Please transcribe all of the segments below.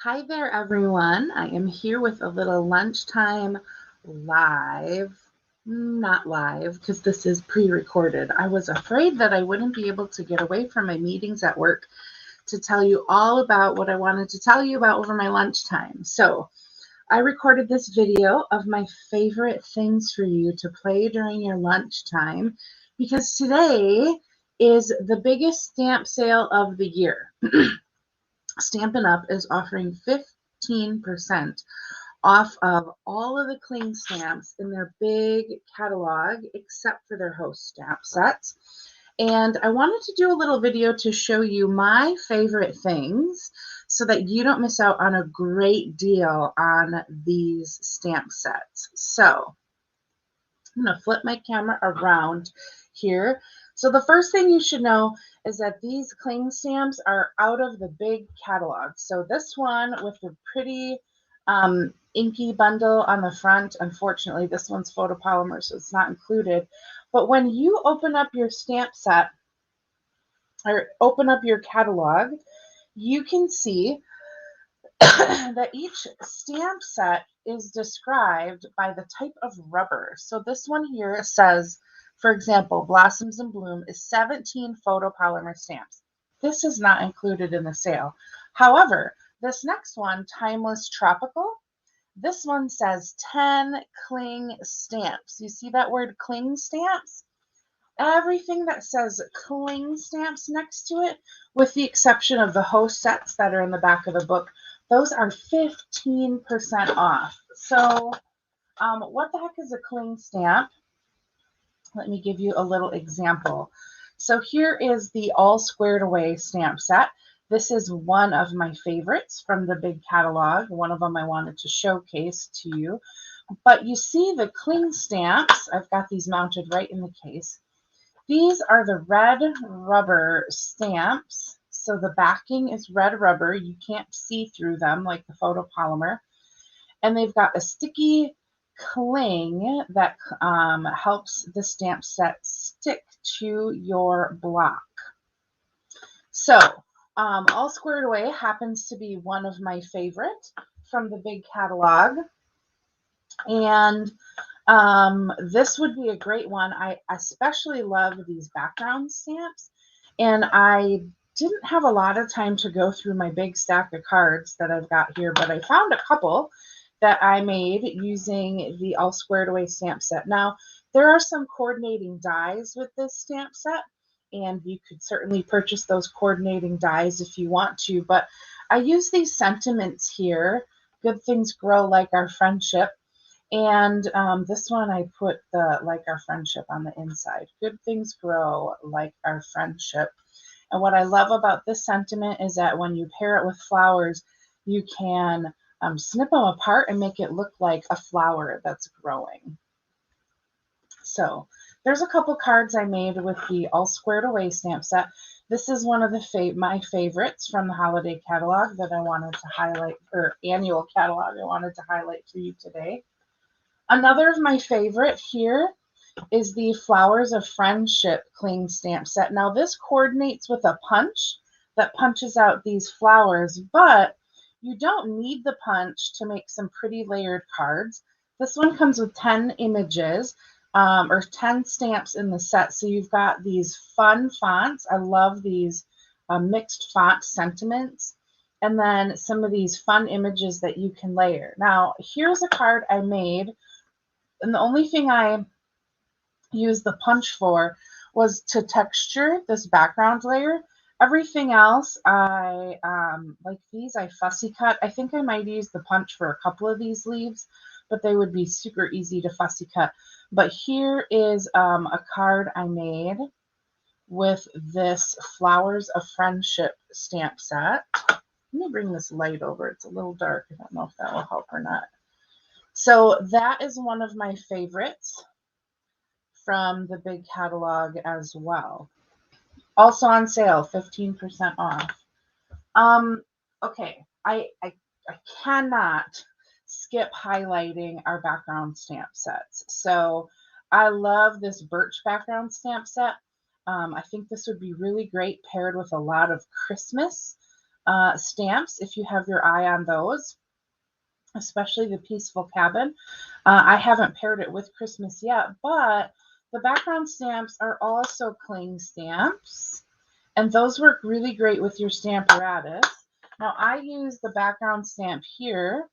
Hi there, everyone. I am here with a little lunchtime live. Not live, because this is pre-recorded. I was afraid that I wouldn't be able to get away from my meetings at work to tell you all about what I wanted to tell you about over my lunchtime. So I recorded this video of my favorite things for you to play during your lunchtime because today is the biggest stamp sale of the year. Stampin' Up! Is offering 15% off of all of the cling stamps in their big catalog, except for their Host stamp sets. And I wanted to do a little video to show you my favorite things so that you don't miss out on a great deal on these stamp sets. So I'm going to flip my camera around here. So the first thing you should know is that these cling stamps are out of the big catalog. So this one with the pretty inky bundle on the front, unfortunately this one's photopolymer, so it's not included. But when you open up your stamp set or open up your catalog, you can see that each stamp set is described by the type of rubber. So this one here says, for example, Blossoms in Bloom is 17 photopolymer stamps. This is not included in the sale. However, this next one, Timeless Tropical, this one says 10 cling stamps. You see that word cling stamps? Everything that says cling stamps next to it, with the exception of the Host sets that are in the back of the book, those are 15% off. So what the heck is a cling stamp? Let me give you a little example. So here is the All Squared Away stamp set. This is one of my favorites from the big catalog. One of them I wanted to showcase to you. But you see the cling stamps, I've got these mounted right in the case. These are the red rubber stamps. So the backing is red rubber. You can't see through them like the photopolymer. And they've got a sticky cling that helps the stamp set stick to your block. So All Squared Away happens to be one of my favorite from the big catalog. And this would be a great one. I especially love these background stamps, and I didn't have a lot of time to go through my big stack of cards that I've got here, but I found a couple that I made using the All Squared Away stamp set. Now, there are some coordinating dies with this stamp set, and you could certainly purchase those coordinating dies if you want to, but I use these sentiments here. Good things grow like our friendship. And this one I put the like our friendship on the inside. Good things grow like our friendship. And what I love about this sentiment is that when you pair it with flowers, you can snip them apart and make it look like a flower that's growing. So there's a couple cards I made with the All Squared Away stamp set. This is one of the my favorites from the holiday catalog that I wanted to highlight, or annual catalog I wanted to highlight for you today. Another of my favorite here is the Flowers of Friendship cling stamp set. Now this coordinates with a punch that punches out these flowers, but you don't need the punch to make some pretty layered cards. This one comes with 10 images or 10 stamps in the set. So you've got these fun fonts. I love these mixed font sentiments. And then some of these fun images that you can layer. Now, here's a card I made. And the only thing I used the punch for was to texture this background layer. Everything else, like these, I fussy cut. I think I might use the punch for a couple of these leaves, but they would be super easy to fussy cut. But here is a card I made with this Flowers of Friendship stamp set. Let me bring this light over. It's a little dark. I don't know if that will help or not. So that is one of my favorites from the big catalog as well. Also on sale, 15% off. Okay, I cannot skip highlighting our background stamp sets. So I love this birch background stamp set. I think this would be really great paired with a lot of Christmas stamps if you have your eye on those, especially the Peaceful Cabin. I haven't paired it with Christmas yet, but the background stamps are also cling stamps, and those work really great with your Stamparatus. Now, I use the background stamp here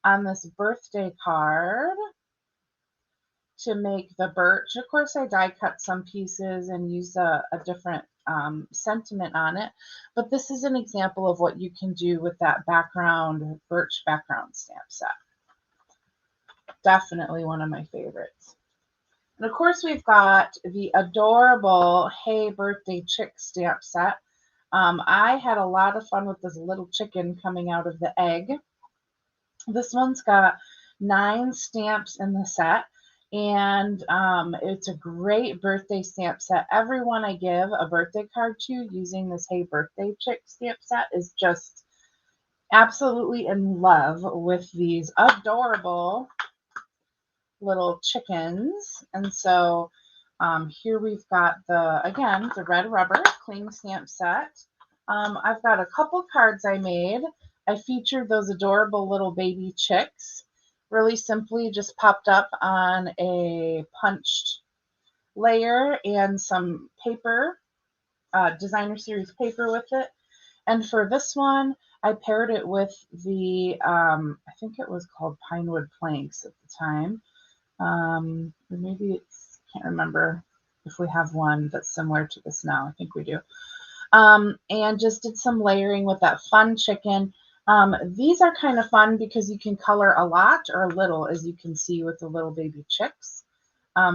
on this birthday card to make the birch. Of course, I die cut some pieces and use a different sentiment on it, but this is an example of what you can do with that background birch background stamp set. Definitely one of my favorites. And of course, we've got the adorable Hey Birthday Chick stamp set. I had a lot of fun with this little chicken coming out of the egg. This one's got 9 stamps in the set, and it's a great birthday stamp set. Everyone I give a birthday card to using this Hey Birthday Chick stamp set is just absolutely in love with these adorable little chickens. And so here we've got again, the red rubber cling stamp set. I've got a couple cards I made. I featured those adorable little baby chicks. Really simply just popped up on a punched layer and some paper, designer series paper with it. And for this one, I paired it with the, I think it was called Pinewood Planks at the time. Or maybe it's, can't remember if we have one that's similar to this now. I think we do. And just did some layering with that fun chicken. These are kind of fun because you can color a lot or a little, as you can see with the little baby chicks.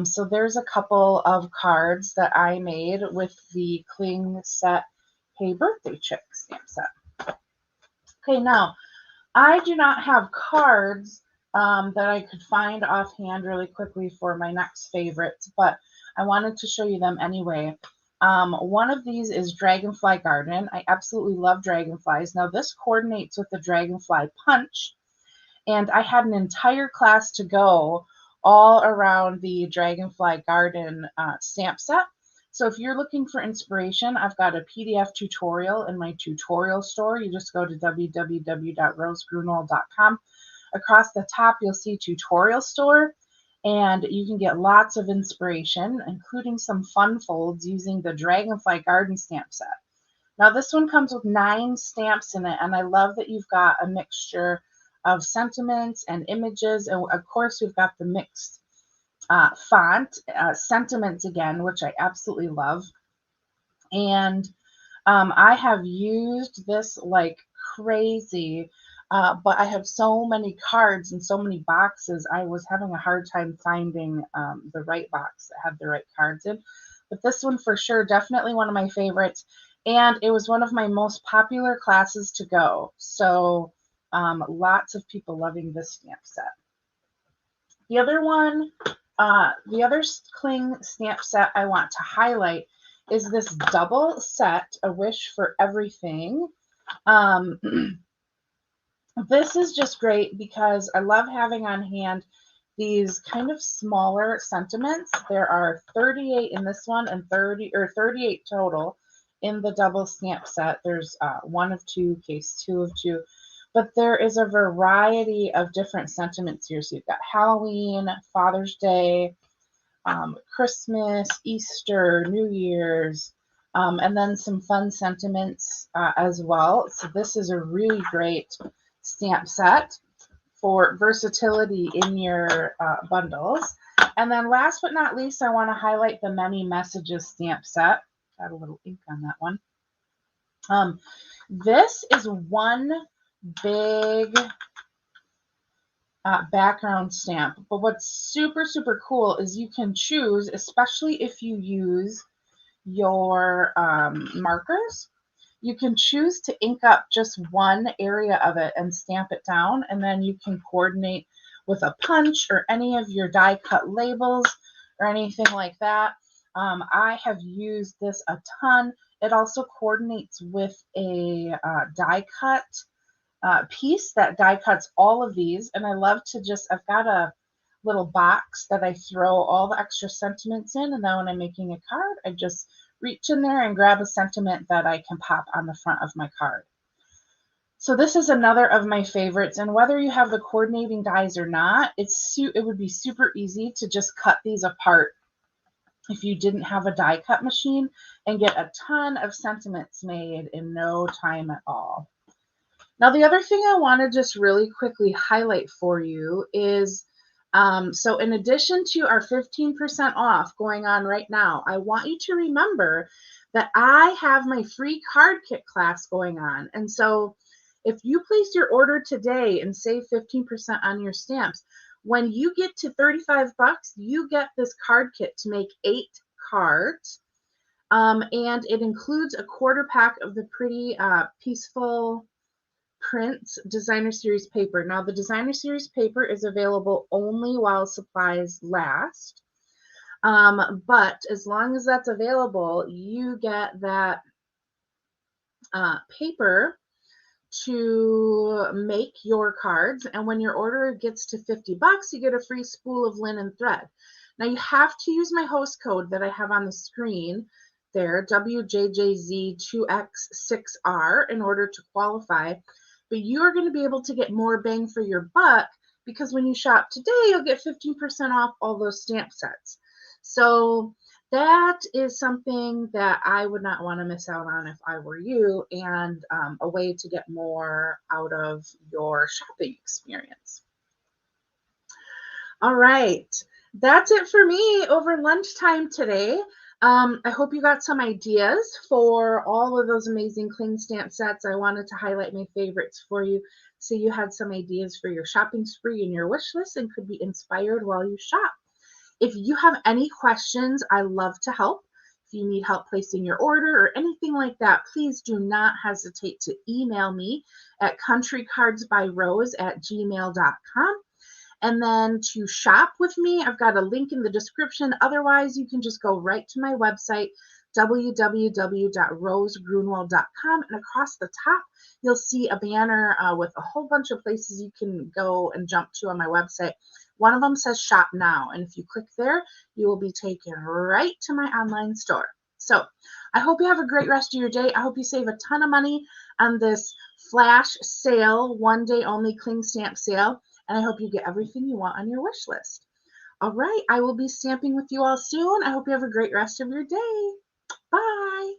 So there's a couple of cards that I made with the cling set Hey Birthday Chick stamp set. Okay, now I do not have cards that I could find offhand really quickly for my next favorites, but I wanted to show you them anyway. One of these is Dragonfly Garden. I absolutely love dragonflies. Now this coordinates with the Dragonfly Punch, and I had an entire class to go all around the Dragonfly Garden stamp set. So if you're looking for inspiration, I've got a PDF tutorial in my tutorial store. You just go to www.rosegrunwald.com. Across the top, you'll see tutorial store, and you can get lots of inspiration, including some fun folds using the Dragonfly Garden stamp set. Now this one comes with 9 stamps in it, and I love that you've got a mixture of sentiments and images, and of course we've got the mixed font, sentiments again, which I absolutely love. And I have used this like crazy, but I have so many cards and so many boxes, I was having a hard time finding the right box that had the right cards in. But this one for sure, definitely one of my favorites. And it was one of my most popular classes to go. So lots of people loving this stamp set. The other one, the other cling stamp set I want to highlight is this double set, A Wish for Everything. This is just great because I love having on hand these kind of smaller sentiments. There are 38 in this one and 38 total in the double stamp set. There's 1 of 2, case 2 of 2. But there is a variety of different sentiments here. So you've got Halloween, Father's Day, Christmas, Easter, New Year's, and then some fun sentiments as well. So this is a really great stamp set for versatility in your bundles. And then last but not least, I want to highlight the Many Messages stamp set. Got a little ink on that one. This is one big background stamp, but what's super, super cool is you can choose, especially if you use your markers, you can choose to ink up just one area of it and stamp it down, and then you can coordinate with a punch or any of your die cut labels or anything like that. I have used this a ton. It also coordinates with a die cut piece that die cuts all of these, and I love to just, I've got a little box that I throw all the extra sentiments in, and then when I'm making a card, I just reach in there and grab a sentiment that I can pop on the front of my card. So this is another of my favorites, and whether you have the coordinating dies or not, it would be super easy to just cut these apart if you didn't have a die cut machine and get a ton of sentiments made in no time at all. Now, the other thing I want to just really quickly highlight for you is, so in addition to our 15% off going on right now, I want you to remember that I have my free card kit class going on. And so if you place your order today and save 15% on your stamps, when you get to 35 bucks, you get this card kit to make 8 cards. And it includes a quarter pack of the pretty Peaceful Prints Designer Series paper. Now, the Designer Series paper is available only while supplies last. But as long as that's available, you get that paper to make your cards. And when your order gets to 50 bucks, you get a free spool of linen thread. Now, you have to use my host code that I have on the screen there, WJJZ2X6R, in order to qualify. But you are going to be able to get more bang for your buck because when you shop today, you'll get 15% off all those stamp sets. So that is something that I would not want to miss out on if I were you, and a way to get more out of your shopping experience. All right, that's it for me over lunchtime today. I hope you got some ideas for all of those amazing cling stamp sets. I wanted to highlight my favorites for you so you had some ideas for your shopping spree and your wish list and could be inspired while you shop. If you have any questions, I love to help. If you need help placing your order or anything like that, please do not hesitate to email me at countrycardsbyrose@gmail.com. And then to shop with me, I've got a link in the description. Otherwise, you can just go right to my website, www.rosegrunwald.com. And across the top, you'll see a banner with a whole bunch of places you can go and jump to on my website. One of them says Shop Now. And if you click there, you will be taken right to my online store. So I hope you have a great rest of your day. I hope you save a ton of money on this flash sale, one day only cling stamp sale. And I hope you get everything you want on your wish list. All right, I will be stamping with you all soon. I hope you have a great rest of your day. Bye.